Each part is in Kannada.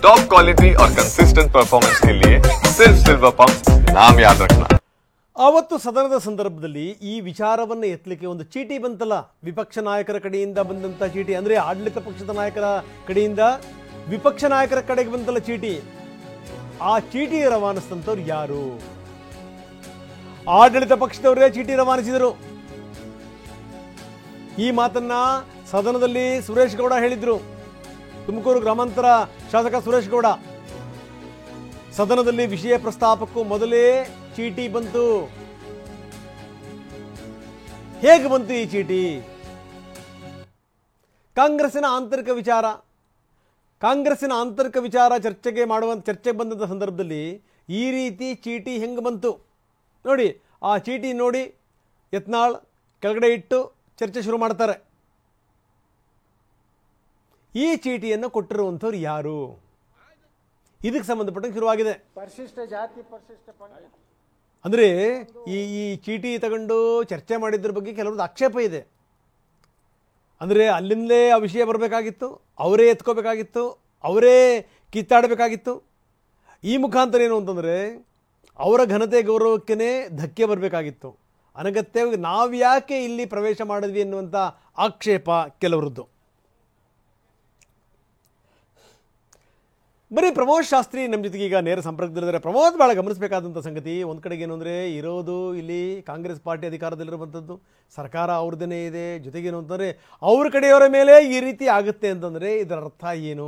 टॉप क्वालिटी और कंसिस्टेंट परफॉर्मेंस के लिए सिर्फ सिल्वर पंप नाम याद रखना। ಆವತ್ತು ಸದನದ ಸಂದರ್ಭದಲ್ಲಿ ಈ ವಿಚಾರವನ್ನು ಎತ್ತಲಿಕ್ಕೆ ಒಂದು ಚೀಟಿ ಬಂತಲ್ಲ, ವಿಪಕ್ಷ ನಾಯಕರ ಕಡೆಯಿಂದ ಬಂದಂಥ ಚೀಟಿ, ಅಂದರೆ ಆಡಳಿತ ಪಕ್ಷದ ನಾಯಕರ ಕಡೆಯಿಂದ ವಿಪಕ್ಷ ನಾಯಕರ ಕಡೆಗೆ ಬಂತಲ್ಲ ಚೀಟಿ. ಆ ಚೀಟಿ ರವಾನಿಸಿದಂಥವ್ರು ಯಾರು? ಆಡಳಿತ ಪಕ್ಷದವರೇ ಚೀಟಿ ರವಾನಿಸಿದರು. ಈ ಮಾತನ್ನ ಸದನದಲ್ಲಿ ಸುರೇಶ್ ಗೌಡ ಹೇಳಿದ್ರು. ತುಮಕೂರು ಗ್ರಾಮಾಂತರ ಶಾಸಕ ಸುರೇಶ್ ಗೌಡ ಸದನದಲ್ಲಿ ವಿಷಯ ಪ್ರಸ್ತಾಪಕ್ಕೂ ಮೊದಲೇ ಚೀಟಿ ಬಂತು. ಹೇಗೆ ಬಂತು ಈ ಚೀಟಿ? ಕಾಂಗ್ರೆಸ್ಸಿನ ಆಂತರಿಕ ವಿಚಾರ ಚರ್ಚೆಗೆ ಬಂದಂಥ ಸಂದರ್ಭದಲ್ಲಿ ಈ ರೀತಿ ಚೀಟಿ ಹೆಂಗೆ ಬಂತು ನೋಡಿ. ಆ ಚೀಟಿ ನೋಡಿ ಯತ್ನಾಳ್ ಕೆಳಗಡೆ ಇಟ್ಟು ಚರ್ಚೆ ಶುರು ಮಾಡ್ತಾರೆ. ಈ ಚೀಟಿಯನ್ನು ಕೊಟ್ಟಿರುವಂಥವ್ರು ಯಾರು? ಇದಕ್ಕೆ ಸಂಬಂಧಪಟ್ಟಂಗೆ ಶುರುವಾಗಿದೆ. ಪರಿಶಿಷ್ಟ ಜಾತಿ ಪರಿಶಿಷ್ಟ ಪಂಗಡ ಅಂದರೆ ಈ ಚೀಟಿ ತಗೊಂಡು ಚರ್ಚೆ ಮಾಡಿದ್ರ ಬಗ್ಗೆ ಕೆಲವ್ರದ್ದು ಆಕ್ಷೇಪ ಇದೆ. ಅಂದರೆ ಅಲ್ಲಿಂದಲೇ ಆ ವಿಷಯ ಬರಬೇಕಾಗಿತ್ತು, ಅವರೇ ಎತ್ಕೋಬೇಕಾಗಿತ್ತು, ಅವರೇ ಕಿತ್ತಾಡಬೇಕಾಗಿತ್ತು. ಈ ಮುಖಾಂತರ ಏನು ಅಂತಂದರೆ ಅವರ ಘನತೆ ಗೌರವಕ್ಕೇ ಧಕ್ಕೆ ಬರಬೇಕಾಗಿತ್ತು. ಅನಗತ್ಯವಾಗಿ ನಾವು ಯಾಕೆ ಇಲ್ಲಿ ಪ್ರವೇಶ ಮಾಡಿದ್ವಿ ಎನ್ನುವಂಥ ಆಕ್ಷೇಪ ಕೆಲವರದ್ದು. ಬರೀ ಪ್ರಮೋದ್ ಶಾಸ್ತ್ರಿ ನಮ್ಮ ಜೊತೆಗೆ ಈಗ ನೇರ ಸಂಪರ್ಕದಲ್ಲಿದ್ದಾರೆ. ಪ್ರಮೋದ್, ಭಾಳ ಗಮನಿಸಬೇಕಾದಂಥ ಸಂಗತಿ ಒಂದು ಕಡೆಗೆ ಏನು ಅಂದರೆ, ಇರೋದು ಇಲ್ಲಿ ಕಾಂಗ್ರೆಸ್ ಪಾರ್ಟಿ ಅಧಿಕಾರದಲ್ಲಿರುವಂಥದ್ದು, ಸರ್ಕಾರ ಅವ್ರದ್ದೇ ಇದೆ. ಜೊತೆಗೇನು ಅಂತಂದರೆ ಅವ್ರ ಕಡೆಯವರ ಮೇಲೆ ಈ ರೀತಿ ಆಗುತ್ತೆ ಅಂತಂದರೆ ಇದರ ಅರ್ಥ ಏನು?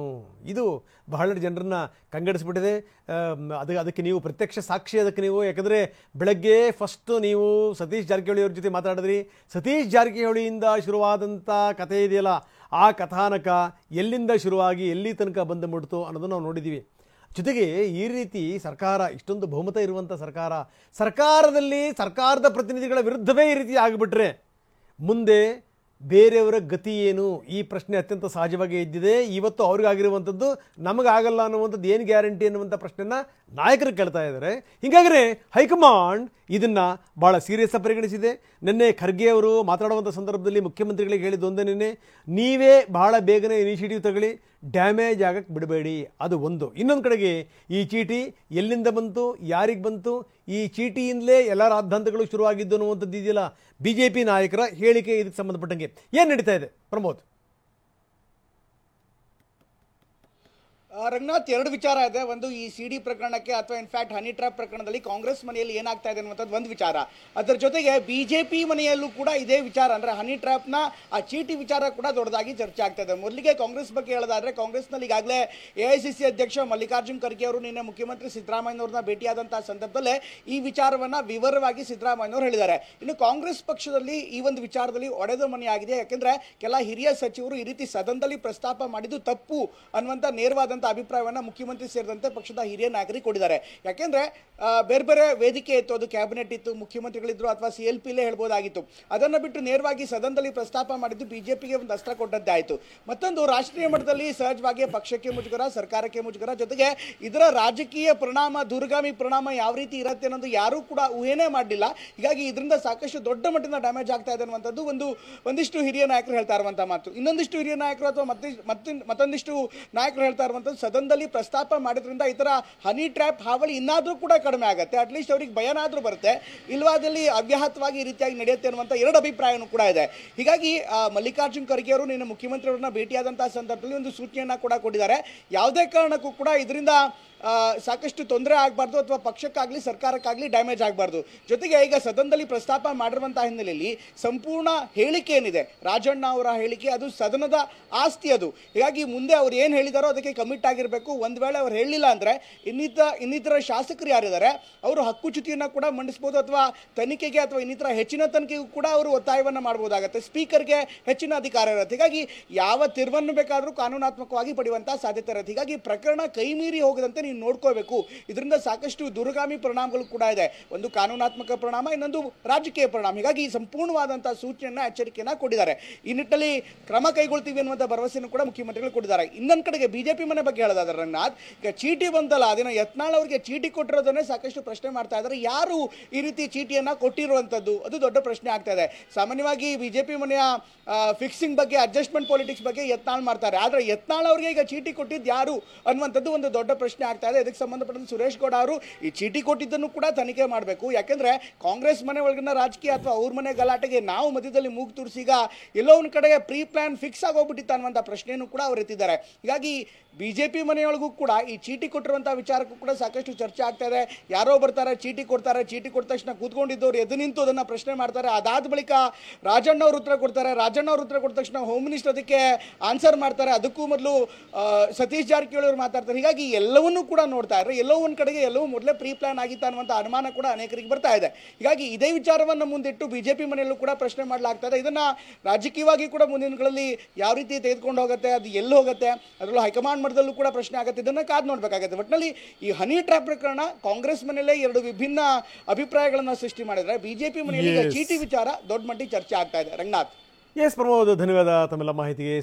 ಇದು ಬಹಳಷ್ಟು ಜನರನ್ನ ಕಂಗೆಡಿಸ್ಬಿಟ್ಟಿದೆ. ಅದಕ್ಕೆ ನೀವು ಪ್ರತ್ಯಕ್ಷ ಸಾಕ್ಷಿ. ಅದಕ್ಕೆ ನೀವು ಯಾಕಂದರೆ ಬೆಳಗ್ಗೆ ಫಸ್ಟು ನೀವು ಸತೀಶ್ ಜಾರಕಿಹೊಳಿ ಅವ್ರ ಜೊತೆ ಮಾತಾಡಿದ್ರಿ. ಸತೀಶ್ ಜಾರಕಿಹೊಳಿಯಿಂದ ಶುರುವಾದಂಥ ಕಥೆ ಇದೆಯಲ್ಲ, ಆ ಕಥಾನಕ ಎಲ್ಲಿಂದ ಶುರುವಾಗಿ ಎಲ್ಲಿ ತನಕ ಬಂದು ಮುಡ್ತು ಅನ್ನೋದನ್ನು ನಾವು ನೋಡಿದ್ದೀವಿ. ಜೊತೆಗೆ ಈ ರೀತಿ ಸರ್ಕಾರ, ಇಷ್ಟೊಂದು ಬಹುಮತ ಇರುವಂಥ ಸರ್ಕಾರದಲ್ಲಿ ಸರ್ಕಾರದ ಪ್ರತಿನಿಧಿಗಳ ವಿರುದ್ಧವೇ ಈ ರೀತಿ ಆಗಿಬಿಟ್ರೆ ಮುಂದೆ ಬೇರೆಯವರ ಗತಿ ಏನು? ಈ ಪ್ರಶ್ನೆ ಅತ್ಯಂತ ಸಹಜವಾಗಿ ಇದ್ದಿದೆ. ಇವತ್ತು ಅವ್ರಿಗಾಗಿರುವಂಥದ್ದು ನಮಗಾಗಲ್ಲ ಅನ್ನುವಂಥದ್ದು ಏನು ಗ್ಯಾರಂಟಿ ಅನ್ನುವಂಥ ಪ್ರಶ್ನೆಯನ್ನು ನಾಯಕರು ಕೇಳ್ತಾ ಇದ್ದಾರೆ. ಹೀಗಾಗಿಯೇ ಹೈಕಮಾಂಡ್ ಇದನ್ನು ಭಾಳ ಸೀರಿಯಸ್ ಆಗಿ ಪರಿಗಣಿಸಿದೆ. ನಿನ್ನೆ ಖರ್ಗೆ ಅವರು ಮಾತಾಡುವಂಥ ಸಂದರ್ಭದಲ್ಲಿ ಮುಖ್ಯಮಂತ್ರಿಗಳಿಗೆ ಹೇಳಿದ್ದು ಒಂದೇ, ನೀವೇ ಬಹಳ ಬೇಗನೆ ಇನಿಷಿಯೇಟಿವ್ ತಗೊಳ್ಳಿ, ಡ್ಯಾಮೇಜ್ ಆಗಕ್ಕೆ ಬಿಡಬೇಡಿ. ಅದು ಒಂದು. ಇನ್ನೊಂದು ಕಡೆಗೆ ಈ ಚೀಟಿ ಎಲ್ಲಿಂದ ಬಂತು, ಯಾರಿಗೆ ಬಂತು, ಈ ಚೀಟಿಯಿಂದಲೇ ಎಲ್ಲ ರಾದ್ಧಾಂತಗಳು ಶುರುವಾಗಿದ್ದು ಅನ್ನುವಂಥದ್ದು ಇದೆಯಲ್ಲ, BJP ನಾಯಕರ ಹೇಳಿಕೆ ಇದಕ್ಕೆ ಸಂಬಂಧಪಟ್ಟಂಗೆ ಏನು ನಡೀತಾ ಇದೆ ಪ್ರಮೋದ್? ರಂಗನಾಥ್, ಎರಡು ವಿಚಾರ ಇದೆ. ಒಂದು ಈ CD ಪ್ರಕರಣಕ್ಕೆ ಅಥವಾ ಇನ್ಫ್ಯಾಕ್ಟ್ ಹನಿ ಟ್ರ್ಯಾಪ್ ಪ್ರಕರಣದಲ್ಲಿ ಕಾಂಗ್ರೆಸ್ ಮನೆಯಲ್ಲಿ ಏನಾಗ್ತಾ ಇದೆ ಅನ್ನುವಂಥದ್ದು ಒಂದು ವಿಚಾರ. ಅದರ ಜೊತೆಗೆ BJP ಮನೆಯಲ್ಲೂ ಕೂಡ ಇದೇ ವಿಚಾರ, ಅಂದರೆ ಹನಿ ಟ್ರ್ಯಾಪ್ನ ಆ ಚೀಟಿ ವಿಚಾರ ಕೂಡ ದೊಡ್ಡದಾಗಿ ಚರ್ಚೆ ಆಗ್ತಾ ಇದೆ. ಮೊದಲಿಗೆ ಕಾಂಗ್ರೆಸ್ ಬಗ್ಗೆ ಹೇಳೋದಾದ್ರೆ, ಕಾಂಗ್ರೆಸ್ನಲ್ಲಿ ಈಗಾಗಲೇ AICC ಅಧ್ಯಕ್ಷ ಮಲ್ಲಿಕಾರ್ಜುನ್ ಖರ್ಗೆ ಅವರು ನಿನ್ನೆ ಮುಖ್ಯಮಂತ್ರಿ ಸಿದ್ದರಾಮಯ್ಯನವ್ರನ್ನ ಭೇಟಿಯಾದಂತಹ ಸಂದರ್ಭದಲ್ಲಿ ಈ ವಿಚಾರವನ್ನ ವಿವರವಾಗಿ ಸಿದ್ದರಾಮಯ್ಯನವರು ಹೇಳಿದ್ದಾರೆ. ಇನ್ನು ಕಾಂಗ್ರೆಸ್ ಪಕ್ಷದಲ್ಲಿ ಈ ಒಂದು ವಿಚಾರದಲ್ಲಿ ಒಡೆದ ಮನೆಯಾಗಿದೆ. ಯಾಕೆಂದ್ರೆ ಕೆಲ ಹಿರಿಯ ಸಚಿವರು ಈ ರೀತಿ ಸದನದಲ್ಲಿ ಪ್ರಸ್ತಾಪ ಮಾಡಿದ್ದು ತಪ್ಪು ಅನ್ನುವಂಥ ನೇರವಾದಂಥ ಅಭಿಪ್ರಾಯವನ್ನ ಮುಖ್ಯಮಂತ್ರಿ ಸೇರಿದಂತೆ ಪಕ್ಷದ ಹಿರಿಯ ನಾಯಕರಿಗೆ ಕೊಟ್ಟಿದ್ದಾರೆ. ಯಾಕೆಂದ್ರೆ ಬೇರೆ ಬೇರೆ ವೇದಿಕೆ ಇತ್ತು, ಅದು ಕ್ಯಾಬಿನೆಟ್ ಇತ್ತು, ಮುಖ್ಯಮಂತ್ರಿಗಳಿದ್ರು, ಅಥವಾ CLPಲೇ ಹೇಳ್ಬೋದಾಗಿತ್ತು. ಅದನ್ನು ಬಿಟ್ಟು ನೇರವಾಗಿ ಸದನದಲ್ಲಿ ಪ್ರಸ್ತಾಪ ಮಾಡಿದ್ದು BJPಗೆ ಒಂದು ಅಸ್ತ್ರ ಕೊಟ್ಟದ್ದೇ ಆಯಿತು. ಮತ್ತೊಂದು, ರಾಷ್ಟ್ರೀಯ ಮಟ್ಟದಲ್ಲಿ ಸಹಜವಾಗಿ ಪಕ್ಷಕ್ಕೆ ಮುಜುಗರ, ಸರ್ಕಾರಕ್ಕೆ ಮುಜುಗರ, ಜೊತೆಗೆ ಇದರ ರಾಜಕೀಯ ಪರಿಣಾಮ, ದೂರಗಾಮಿ ಪರಿಣಾಮ ಯಾವ ರೀತಿ ಇರುತ್ತೆ ಅನ್ನೋದು ಯಾರೂ ಕೂಡ ಊಹೆನೇ ಮಾಡಲಿಲ್ಲ. ಹೀಗಾಗಿ ಇದರಿಂದ ಸಾಕಷ್ಟು ದೊಡ್ಡ ಮಟ್ಟಿನ ಡ್ಯಾಮೇಜ್ ಆಗ್ತಾ ಇದೆ ಅನ್ನುವಂಥದ್ದು ಒಂದಿಷ್ಟು ಹಿರಿಯ ನಾಯಕರು ಹೇಳ್ತಾ ಇರುವಂಥ ಮಾತು. ಇನ್ನೊಂದಿಷ್ಟು ಹಿರಿಯ ನಾಯಕರು ಅಥವಾ ಮತ್ತೊಂದಿಷ್ಟು ನಾಯಕರು ಹೇಳ್ತಾ ಇರುವಂಥದ್ದು, ಸದನದಲ್ಲಿ ಪ್ರಸ್ತಾಪ ಮಾಡಿದ್ರಿಂದ ಈ ತರ ಹನಿ ಟ್ರ್ಯಾಪ್ ಹಾವಳಿ ಇನ್ನಾದ್ರೂ ಕೂಡ ಕಡಿಮೆ ಆಗುತ್ತೆ, ಅಟ್ಲೀಸ್ಟ್ ಅವ್ರಿಗೆ ಭಯನಾದ್ರೂ ಬರುತ್ತೆ, ಇಲ್ವಾದಲ್ಲಿ ಅವ್ಯಾಹತವಾಗಿ ಈ ರೀತಿಯಾಗಿ ನಡೆಯುತ್ತೆ ಅನ್ನುವಂಥ ಎರಡು ಅಭಿಪ್ರಾಯನೂ ಕೂಡ ಇದೆ. ಹೀಗಾಗಿ ಮಲ್ಲಿಕಾರ್ಜುನ್ ಖರ್ಗೆ ಅವರು ನಿನ್ನೆ ಮುಖ್ಯಮಂತ್ರಿಯವರನ್ನ ಭೇಟಿಯಾದಂತಹ ಸಂದರ್ಭದಲ್ಲಿ ಒಂದು ಸೂಚನೆಯನ್ನ ಕೂಡ ಕೊಟ್ಟಿದ್ದಾರೆ. ಯಾವುದೇ ಕಾರಣಕ್ಕೂ ಕೂಡ ಇದರಿಂದ ಸಾಕಷ್ಟು ತೊಂದರೆ ಆಗಬಾರ್ದು, ಅಥವಾ ಪಕ್ಷಕ್ಕಾಗಲಿ ಸರ್ಕಾರಕ್ಕಾಗಲಿ ಡ್ಯಾಮೇಜ್ ಆಗಬಾರ್ದು. ಜೊತೆಗೆ ಈಗ ಸದನದಲ್ಲಿ ಪ್ರಸ್ತಾಪ ಮಾಡಿರುವಂತಹ ಹಿನ್ನೆಲೆಯಲ್ಲಿ ಸಂಪೂರ್ಣ ಹೇಳಿಕೆ ಏನಿದೆ, ರಾಜಣ್ಣ ಅವರ ಹೇಳಿಕೆ, ಅದು ಸದನದ ಆಸ್ತಿ. ಅದು ಹೀಗಾಗಿ ಮುಂದೆ ಅವ್ರು ಏನು ಹೇಳಿದಾರೋ ಅದಕ್ಕೆ ಕಮಿಟ್ ಆಗಿರಬೇಕು. ಒಂದು ವೇಳೆ ಅವ್ರು ಹೇಳಿಲ್ಲ ಅಂದರೆ ಇನ್ನಿತರ ಶಾಸಕರು ಯಾರಿದ್ದಾರೆ ಅವರು ಹಕ್ಕುಚ್ಯುತಿಯನ್ನು ಕೂಡ ಮಂಡಿಸ್ಬೋದು, ಅಥವಾ ತನಿಖೆಗೆ ಅಥವಾ ಇನ್ನಿತರ ಹೆಚ್ಚಿನ ತನಿಖೆಗೂ ಕೂಡ ಅವರು ಒತ್ತಾಯವನ್ನು ಮಾಡ್ಬೋದಾಗತ್ತೆ. ಸ್ಪೀಕರ್ಗೆ ಹೆಚ್ಚಿನ ಅಧಿಕಾರ ಇರುತ್ತೆ. ಹೀಗಾಗಿ ಯಾವ ತಿರುವನ್ನು ಬೇಕಾದರೂ ಕಾನೂನಾತ್ಮಕವಾಗಿ ಪಡೆಯುವಂತಹ ಸಾಧ್ಯತೆ ಇರುತ್ತೆ. ಹೀಗಾಗಿ ಪ್ರಕರಣ ಕೈ ಮೀರಿ ಹೋಗದಂತೆ ನೀವು ನೋಡ್ಕೋಬೇಕು. ಇದರಿಂದ ಸಾಕಷ್ಟು ದುರ್ಗಾಮಿ ಪರಿಣಾಮಗಳು ಕೂಡ ಇದೆ. ಒಂದು ಕಾನೂನಾತ್ಮಕ ಪರಿಣಾಮ, ಇನ್ನೊಂದು ರಾಜಕೀಯ ಪರಿಣಾಮ. ಹೀಗಾಗಿ ಸಂಪೂರ್ಣವಾದಂತಹ ಸೂಚನೆಯನ್ನ, ಎಚ್ಚರಿಕೆಯನ್ನ ಕೊಟ್ಟಿದ್ದಾರೆ. ಈ ನಿಟ್ಟಿನಲ್ಲಿ ಕ್ರಮ ಕೈಗೊಳ್ತೀವಿ ಅನ್ನುವಂಥ ಭರವಸೆಯನ್ನು ಕೂಡ ಮುಖ್ಯಮಂತ್ರಿಗಳು ಕೊಟ್ಟಿದ್ದಾರೆ. ಇನ್ನೊಂದು ಕಡೆಗೆ BJP ಮನೆ ಬಗ್ಗೆ ಹೇಳೋದಾದ್ರೆ ರಂಗನಾಥ್, ಈಗ ಚೀಟಿ ಬಂದಲ್ಲ, ಅದನ್ನ ಯತ್ನಾಳ್ ಅವರಿಗೆ ಚೀಟಿ ಕೊಟ್ಟಿರೋದನ್ನೇ ಸಾಕಷ್ಟು ಪ್ರಶ್ನೆ ಮಾಡ್ತಾ ಇದ್ದಾರೆ. ಯಾರು ಈ ರೀತಿ ಚೀಟಿಯನ್ನ ಕೊಟ್ಟಿರುವಂತದ್ದು, ಅದು ದೊಡ್ಡ ಪ್ರಶ್ನೆ ಆಗ್ತಾ ಇದೆ. ಸಾಮಾನ್ಯವಾಗಿ ಬಿಜೆಪಿ ಮನೆಯ ಫಿಕ್ಸಿಂಗ್ ಬಗ್ಗೆ, ಅಡ್ಜಸ್ಟ್ಮೆಂಟ್ ಪಾಲಿಟಿಕ್ಸ್ ಬಗ್ಗೆ ಯತ್ನಾಳ್ ಮಾಡ್ತಾರೆ. ಆದ್ರೆ ಯತ್ನಾಳ್ ಅವರಿಗೆ ಈಗ ಚೀಟಿ ಕೊಟ್ಟಿದ್ದು ಯಾರು ಅನ್ನುವಂಥದ್ದು ಒಂದು ದೊಡ್ಡ ಪ್ರಶ್ನೆ ಆಗ್ತಾ ಇದೆ. ಇದಕ್ಕೆ ಸಂಬಂಧಪಟ್ಟಂತೆ ಸುರೇಶ್ ಗೌಡ ಅವರು ಈ ಚೀಟಿ ಕೊಟ್ಟಿದ್ದನ್ನು ಕೂಡ ತನಿಖೆ ಮಾಡಬೇಕು. ಯಾಕೆಂದ್ರೆ ಕಾಂಗ್ರೆಸ್ ಮನೆ ಒಳಗಿನ ರಾಜಕೀಯ ಅಥವಾ ಅವ್ರ ಮನೆ ಗಲಾಟೆಗೆ ನಾವು ಮಧ್ಯದಲ್ಲಿ ಮೂಗು ತೂರಿಸೀಗ ಎಲ್ಲೋ ಒಂದು ಕಡೆಗೆ ಪ್ರೀ ಪ್ಲಾನ್ ಫಿಕ್ಸ್ ಆಗೋಗ್ಬಿಟ್ಟಿತ್ತು ಅನ್ನುವಂಥ ಪ್ರಶ್ನೆಯನ್ನು ಕೂಡ ಅವರು ಎತ್ತಿದ್ದಾರೆ. ಹೀಗಾಗಿ ಬಿಜೆಪಿ ಮನೆಯೊಳಗೂ ಕೂಡ ಈ ಚೀಟಿ ಕೊಟ್ಟಿರುವಂತಹ ವಿಚಾರಕ್ಕೂ ಕೂಡ ಸಾಕಷ್ಟು ಚರ್ಚೆ ಆಗ್ತಾ ಇದೆ. ಯಾರೋ ಬರ್ತಾರೆ, ಚೀಟಿ ಕೊಡ್ತಾರೆ, ಚೀಟಿ ಕೊಟ್ಟ ತಕ್ಷಣ ಕೂತ್ಕೊಂಡಿದ್ದವ್ರು ಎದ್ದು ನಿಂತು ಅದನ್ನ ಪ್ರಶ್ನೆ ಮಾಡ್ತಾರೆ. ಅದಾದ ಬಳಿಕ ರಾಜಣ್ಣ ಅವರು ಉತ್ತರ ಕೊಡ್ತಾರೆ. ರಾಜಣ್ಣ ಅವರು ಉತ್ತರ ಕೊಟ್ಟ ತಕ್ಷಣ ಹೋಮ್ ಮಿನಿಸ್ಟರ್ ಅದಕ್ಕೆ ಆನ್ಸರ್ ಮಾಡ್ತಾರೆ. ಅದಕ್ಕೂ ಮೊದಲು ಸತೀಶ್ ಜಾರಕಿಹೊಳಿ ಅವರು ಮಾತಾಡ್ತಾರೆ. ಹೀಗಾಗಿ ಎಲ್ಲವನ್ನೂ ಕೂಡ ನೋಡ್ತಾ ಇದ್ದಾರೆ. ಎಲ್ಲೋ ಒಂದು ಕಡೆಗೆ ಎಲ್ಲವೂ ಮೊದಲೇ ಪ್ರೀ ಪ್ಲಾನ್ ಆಗಿತ್ತು ಅನ್ನುವಂಥ ಅನುಮಾನ ಕೂಡ ಅನೇಕರಿಗೆ ಬರ್ತಾ ಇದೆ. ಹೀಗಾಗಿ ಇದೇ ವಿಚಾರವನ್ನು ಮುಂದಿಟ್ಟು ಬಿಜೆಪಿ ಮನೆಯಲ್ಲೂ ಕೂಡ ಪ್ರಶ್ನೆ ಮಾಡಲಾಗ್ತಾ ಇದೆ. ಇದನ್ನ ರಾಜಕೀಯವಾಗಿ ಕೂಡ ಮುಂದಿನ ದಿನಗಳಲ್ಲಿ ಯಾವ ರೀತಿ ತೆಗೆದುಕೊಂಡು ಹೋಗುತ್ತೆ, ಅದು ಎಲ್ಲಿ ಹೋಗುತ್ತೆ, ಅದರಲ್ಲೂ ಹೈಕಮಾಂಡ್ ಮಟ್ಟದಲ್ಲೂ ಕೂಡ ಪ್ರಶ್ನೆ ಆಗುತ್ತೆ. ಇದನ್ನ ಕಾದು ನೋಡಬೇಕಾಗುತ್ತೆ. ಒಟ್ಟಿನಲ್ಲಿ ಈ ಹನಿ ಟ್ರ್ಯಾಪ್ ಪ್ರಕರಣ ಕಾಂಗ್ರೆಸ್ ಮನೆಯಲ್ಲೇ ಎರಡು ವಿಭಿನ್ನ ಅಭಿಪ್ರಾಯಗಳನ್ನು ಸೃಷ್ಟಿ ಮಾಡಿದ್ರೆ, ಬಿಜೆಪಿ ಮನೆಯಲ್ಲಿ ಚೀಟಿ ವಿಚಾರ ದೊಡ್ಡ ಮಟ್ಟಿಗೆ ಚರ್ಚೆ ಆಗ್ತಾ ಇದೆ. ರಂಗನಾಥ್. ಎಸ್ ಪ್ರಮೋದ್, ಧನ್ಯವಾದ ತಮ್ಮೆಲ್ಲ ಮಾಹಿತಿಗೆ.